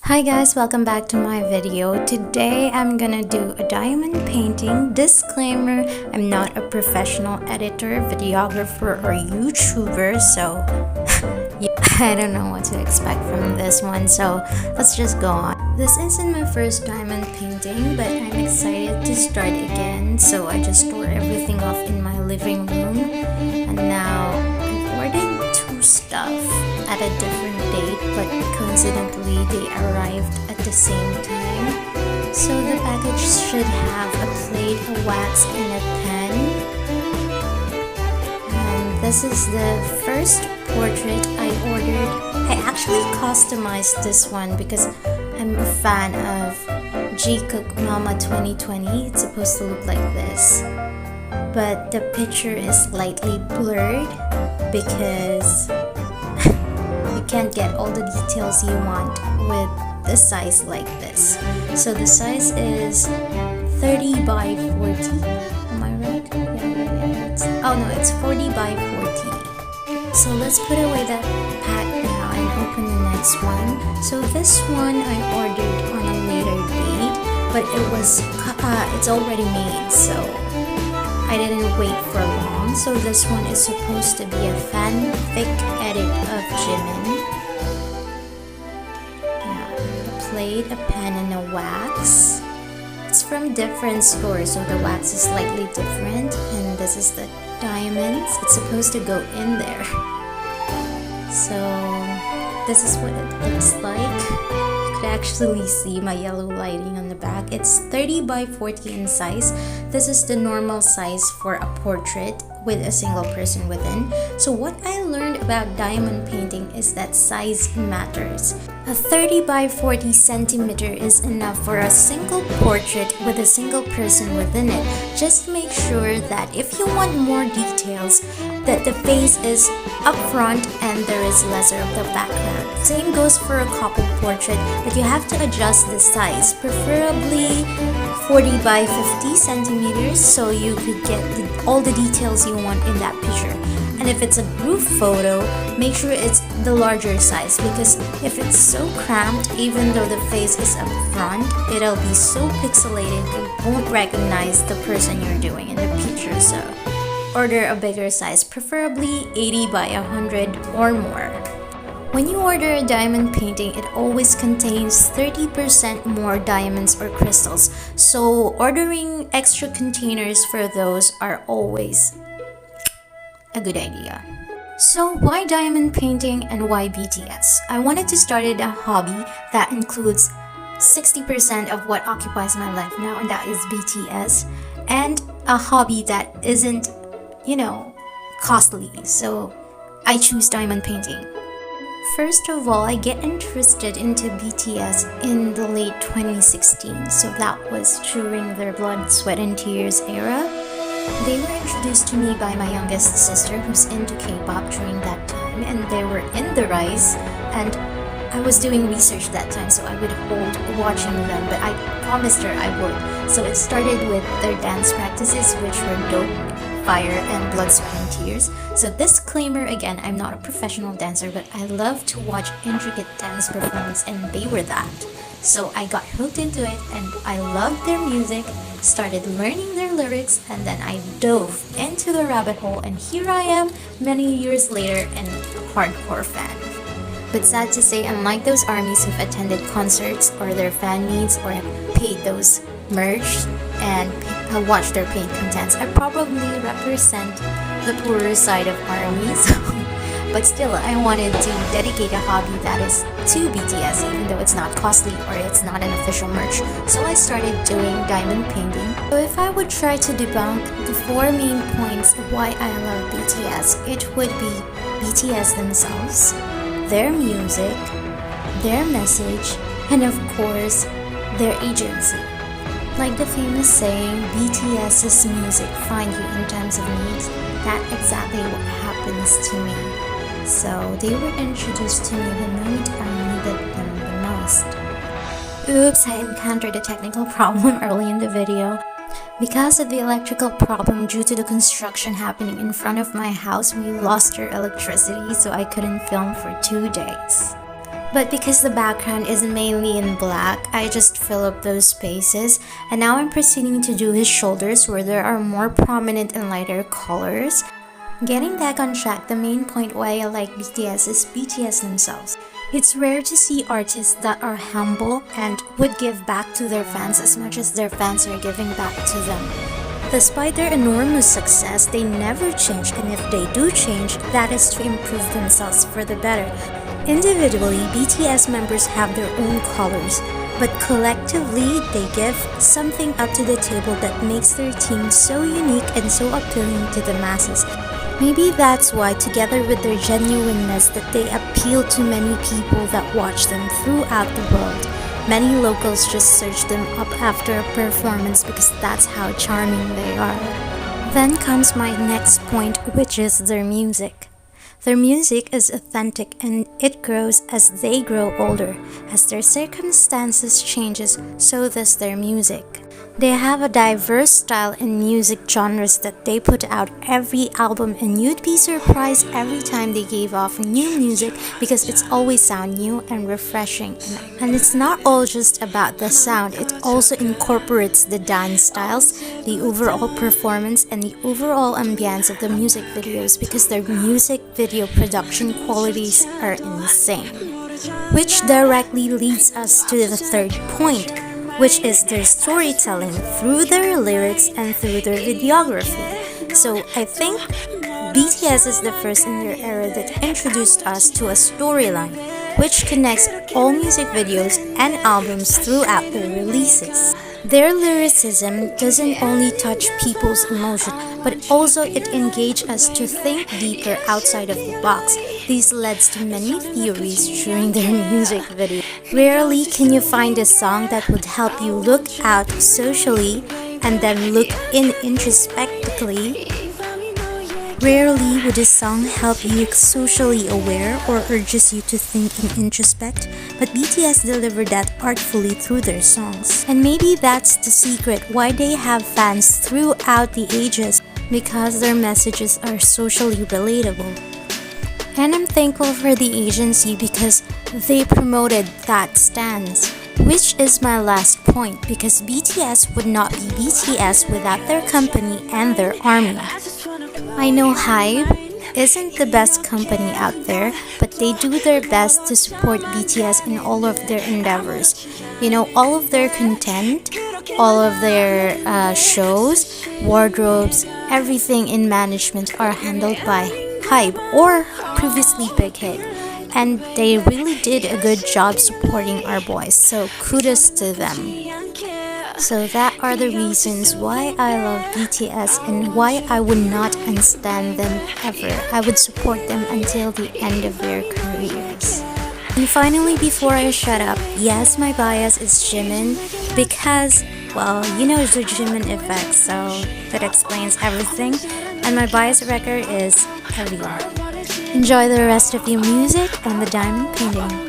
Hi guys, welcome back to my video. Today I'm gonna do a diamond painting. Disclaimer, I'm not a professional editor, videographer, or YouTuber, so I don't know what to expect from this one, so let's just go on. This isn't my first diamond painting, but I'm excited to start again, so I just store everything off in my living room. And now I've ordered two stuff at a different date, but coincidentally they arrived at the same time. So the package should have a plate, a wax, and a pen. And this is the first portrait I ordered. I actually customized this one because I'm a fan of J-Cook Mama 2020. It's supposed to look like this, but the picture is slightly blurred because you can't get all the details you want with the size like this. So the size is 30 by 40. Am I right? Yeah. It's 40 by 40. So let's put away that pack now and open the next one. So this one I ordered on a later date, but it's already made, so I didn't wait for long. So this one is supposed to be a fanfic edit of Jimin. Yeah, a plate, a pen, and a wax. It's from different stores, so the wax is slightly different. And this is the diamonds. It's supposed to go in there. So this is what it looks like. You could actually see my yellow lighting on the back. It's 30 by 40 in size. This is the normal size for a portrait with a single person within. So what I learned about diamond painting is that size matters. A 30 by 40 centimeter is enough for a single portrait with a single person within it. Just make sure that if you want more details, that the face is up front and there is lesser of the background. Same goes for a couple portrait, but you have to adjust the size, preferably 40 by 50 centimeters, so you could get all the details you want in that picture. And if it's a group photo, make sure it's the larger size, because if it's so cramped, even though the face is up front, it'll be so pixelated you won't recognize the person you're doing in the picture. So order a bigger size, preferably 80 by 100 or more. When you order a diamond painting, it always contains 30% more diamonds or crystals, so ordering extra containers for those are always a good idea. So why diamond painting and why BTS? I wanted to start a hobby that includes 60% of what occupies my life now, and that is BTS, and a hobby that isn't, costly, so I choose diamond painting. First of all, I get interested into BTS in the late 2016, so that was during their Blood, Sweat and Tears era. They were introduced to me by my youngest sister who's into K-pop during that time, and they were in the rise, and I was doing research that time, so I would hold watching them, but I promised her I would. So it started with their dance practices, which were dope, fire, and Blood, Sweat and Tears. So disclaimer again, I'm not a professional dancer, but I love to watch intricate dance performance, and they were that. So I got hooked into it, and I loved their music, started learning their lyrics, and then I dove into the rabbit hole, and here I am many years later and a hardcore fan. But sad to say, unlike those armies who've attended concerts or their fan meets or have paid those merch and watched their paint contents, I probably represent the poorer side of armies. But still, I wanted to dedicate a hobby that is to BTS, even though it's not costly or it's not an official merch. So I started doing diamond painting. So if I would try to debunk the four main points of why I love BTS, it would be BTS themselves, their music, their message, and of course, their agency. Like the famous saying, BTS's music find you in times of need, that's exactly what happens to me. So they were introduced to me the moment I needed them the most. Oops, I encountered a technical problem early in the video. Because of the electrical problem due to the construction happening in front of my house, we lost our electricity, so I couldn't film for 2 days. But because the background is mainly in black, I just fill up those spaces. And now I'm proceeding to do his shoulders where there are more prominent and lighter colors. Getting back on track, the main point why I like BTS is BTS themselves. It's rare to see artists that are humble and would give back to their fans as much as their fans are giving back to them. Despite their enormous success, they never change, and if they do change, that is to improve themselves for the better. Individually, BTS members have their own colors, but collectively, they give something up to the table that makes their team so unique and so appealing to the masses. Maybe that's why, together with their genuineness, that they appeal to many people that watch them throughout the world. Many locals just search them up after a performance because that's how charming they are. Then comes my next point, which is their music. Their music is authentic and it grows as they grow older. As their circumstances changes, so does their music. They have a diverse style in music genres that they put out every album, and you'd be surprised every time they gave off new music because it's always sound new and refreshing. And it's not all just about the sound, it also incorporates the dance styles, the overall performance, and the overall ambience of the music videos because their music video production qualities are insane. Which directly leads us to the third point, which is their storytelling through their lyrics and through their videography. So I think BTS is the first in their era that introduced us to a storyline, which connects all music videos and albums throughout their releases. Their lyricism doesn't only touch people's emotion, but also it engages us to think deeper outside of the box. This leads to many theories during their music video. Rarely can you find a song that would help you look out socially and then look in introspectively. Rarely would a song help you socially aware or urges you to think and introspect, but BTS deliver that artfully through their songs. And maybe that's the secret why they have fans throughout the ages, because their messages are socially relatable. And I'm thankful for the agency because they promoted that stance. Which is my last point, because BTS would not be BTS without their company and their army. I know HYBE isn't the best company out there, but they do their best to support BTS in all of their endeavors. You know, all of their content, all of their shows, wardrobes, everything in management are handled by HYBE or previously Big Hit. And they really did a good job supporting our boys, so kudos to them. So that are the reasons why I love BTS and why I would not unstand them ever. I would support them until the end of their careers. And finally, before I shut up, yes, my bias is Jimin because, well, you know the Jimin effect, so that explains everything. And my bias record is everyone. Enjoy the rest of your music and the diamond painting.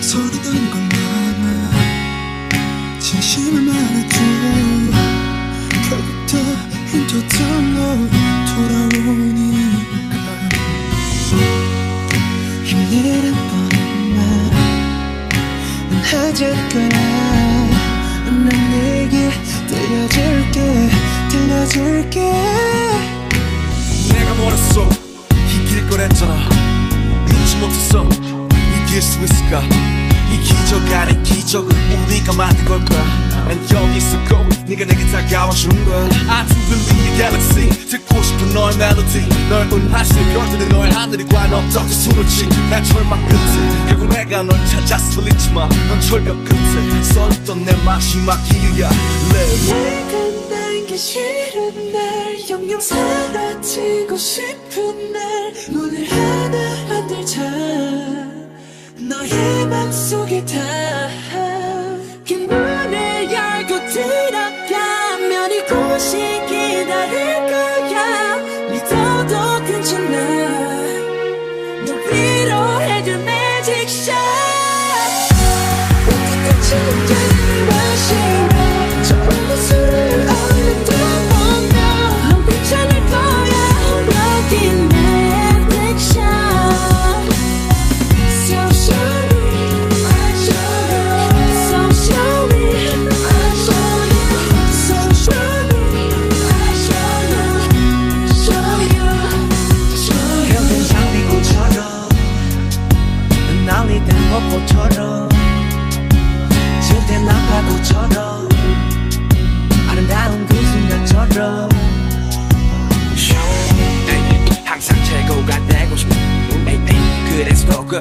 소리던 것만은 진심을 말해줘 결국 더 힘줬던 너 돌아오니까 힘내란 뻔한 하지 않을 거야 난 내게 들려줄게 내가 멀었어 이길 거랬잖아 잊지 못했어 이길 수 있을까 이 기적 아닌 기적은 우리가 만든 걸까 난 여기 있었고 네가 내게 다가와주는 거야 I do believe in galaxy 듣고 싶은 너의 멜로디 넓은 하실 별들은 너의 하늘이 과연 어떻게 숨을지 난 절망 끝에 결국 내가 널 찾았을 잊지마 넌 절벽 끝에 써있던 내 마지막 기회야 내가 남기 싫은 날 영영 사라지고 싶은 날 문을 하나 안 들자 너의 맘속에 다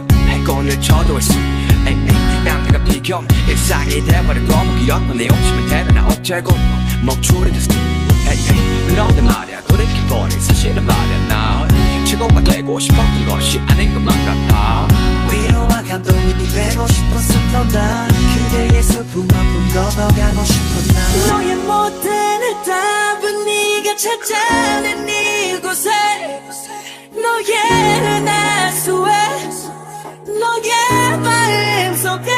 패권을 쳐도 했어 낭비가 비겨 일상이 돼버린 거북이였던 내 욕심은 대단한 억제고 먹추리 됐어 그런데 말야 돌이켜보니 사실은 말야 나 최고가 되고 싶었던 것이 아닌 것만 같아 위로와 감동이 되고 싶었었던 나 그대의 슬픔만큼 걷어가고 싶은 나 너의 못되는 답은 네가 찾아낸 이곳에 너의 나수에 너의 마음속에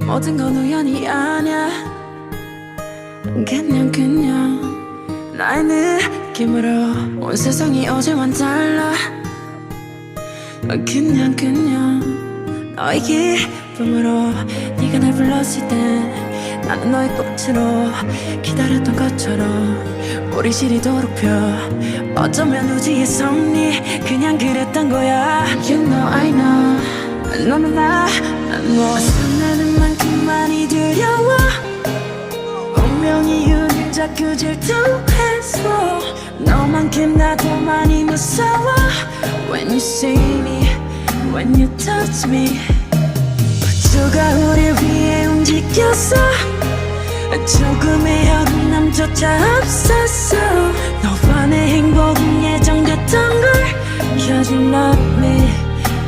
모든 건 우연이 아냐 그냥 나의 느낌으로 온 세상이 어제와는 달라 그냥 너의 기쁨으로 네가 날 불렀을 때 나는 너의 꽃으로 기다렸던 것처럼 우리 시리도록 펴 어쩌면 우주의 섭리 그냥 그랬던 거야 You know I know 너는 난 설레는 만큼 많이 두려워 운명이 우릴 자꾸 질투해서 너만큼 나도 많이 무서워 When you see me, when you touch me 우주가 우릴 위해 움직였어 조금의 어긋남조차 없었어 너와 내 행복은 예정됐던 걸 Cause you love me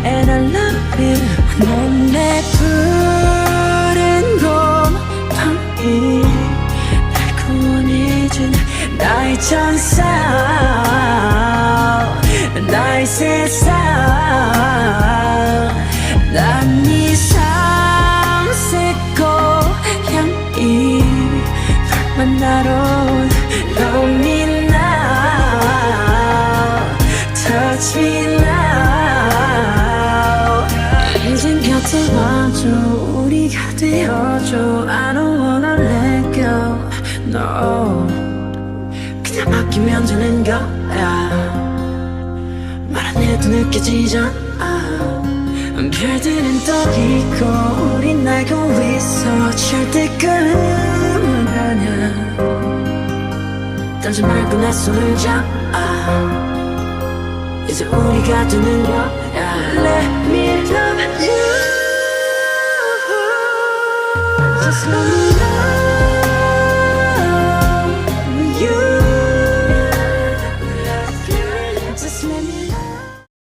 and I love you 넌 내 푸른 곰팡이 날 구원해준 나의 천사 나의 세상 난 네 삼색 고향이 널 만나러 온 Love me now Touch me now 이젠 곁에 와줘 우리가 되어줘 I don't wanna let go No 그냥 맡기면 되는 거야 말 안 해도 느껴지잖아 별들은 떠 있고 우린 날고 있어 절대 꿈은 아냐 떨지 말고 내 손을 잡아 이제 우리가 되는 거야 Let me love you Just let me love you